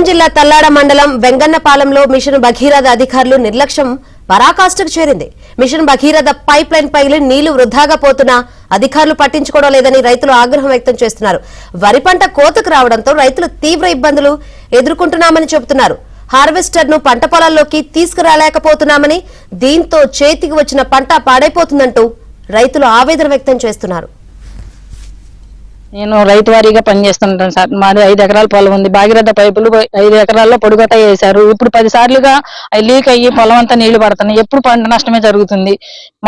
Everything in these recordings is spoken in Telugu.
జిల్లా తల్లాడ మండలం వెంగన్నపాలెంలో మిషన్ భగీరథ అధికారులు నిర్లక్ష్యం పరాకాష్ఠకు చేరింది. మిషన్ భగీరథ పైప్ లైన్ పైలి నీళ్లు వృధాగా పోతున్నా అధికారులు పట్టించుకోవడం లేదని రైతులు ఆగ్రహం వ్యక్తం చేస్తున్నారు. వరి పంట కోతకు రావడంతో రైతులు తీవ్ర ఇబ్బందులు ఎదుర్కొంటున్నామని చెబుతున్నారు. హార్వెస్టర్ ను పంట పొలాల్లోకి తీసుకురాలేకపోతున్నామని, దీంతో చేతికి వచ్చిన పంట పాడైపోతుందంటూ రైతులు ఆవేదన వ్యక్తం చేస్తున్నారు. నేను రైతు వారీగా పనిచేస్తుంటాను సార్. మాది 5 ఎకరాల పొలం ఉంది. భాగీరథ పైపులు 5 ఎకరాల్లో పొడుగొట్ట వేశారు. ఇప్పుడు 10 సార్లుగా లీక్ అయ్యి పొలం అంతా నీళ్లు పడుతున్నాయి. ఎప్పుడు పంట నష్టమే జరుగుతుంది.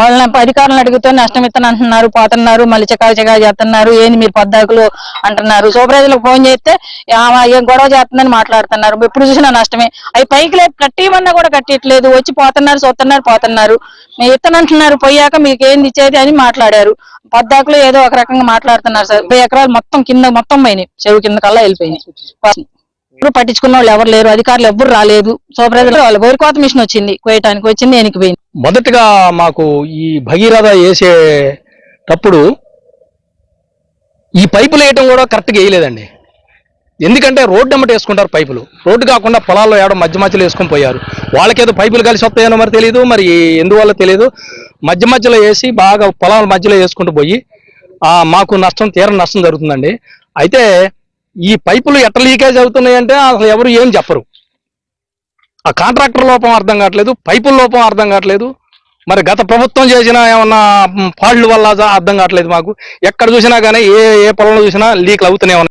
మళ్ళీ అధికారులను అడిగితే నష్టం ఇస్తాను అంటున్నారు, పోతున్నారు, మళ్ళీ చకా చేస్తున్నారు. ఏంది మీరు పద్దాకులు అంటున్నారు. సూపర్వైజర్లకు ఫోన్ చేస్తే ఏం గొడవ చేస్తుందని మాట్లాడుతున్నారు. ఎప్పుడు చూసినా నష్టమే. అవి పైకి లేదు, కట్టిమన్నా కూడా కట్టియట్లేదు. వచ్చి పోతున్నారు, పోతున్నారు. మీరు ఇస్తానంటున్నారు, పోయాక మీకు ఏంది ఇచ్చేది అని మాట్లాడారు. పద్దాకులు ఏదో ఒక రకంగా మాట్లాడుతున్నారు సార్. 10 ఎకరాలు మొత్తం కింద మొత్తం పోయినాయి, చెరువు కింద కల్లా వెళ్ళిపోయినాయి. ఇప్పుడు పట్టించుకున్న వాళ్ళు ఎవరు లేరు, అధికారులు ఎవరు రాలేదు. సూపర్వైజర్ వాళ్ళు వరి కోత మిషన్ వచ్చింది, కోయటానికి వచ్చింది, ఎనికిపోయింది. మొదటగా మాకు ఈ భగీరథ వేసేటప్పుడు ఈ పైపులు వేయటం కూడా కరెక్ట్గా వేయలేదండి. ఎందుకంటే రోడ్డు అమ్మట వేసుకుంటారు పైపులు, రోడ్డు కాకుండా పొలాల్లో ఏడో మధ్యలో వేసుకొని పోయారు. వాళ్ళకేదో పైపులు కలిసి వస్తాయనో మరి తెలియదు, మరి ఎందువల్ల తెలియదు. మధ్యలో వేసి బాగా పొలాల మధ్యలో వేసుకుంటూ పోయి మాకు తీవ్ర నష్టం జరుగుతుందండి. అయితే ఈ పైపులు ఎట్లా లీకేజ్ అవుతున్నాయంటే అసలు ఎవరు ఏం చెప్పరు. ఆ కాంట్రాక్టర్ లోపం అర్థం కావట్లేదు, పైపుల లోపం అర్థం కావట్లేదు. మరి గత ప్రభుత్వం చేసిన ఏమన్నా ఫాల్ట్ల వల్ల అర్థం కావట్లేదు మాకు. ఎక్కడ చూసినా కానీ ఏ పొలంలో చూసినా లీక్లు అవుతూనే ఉన్నాయి.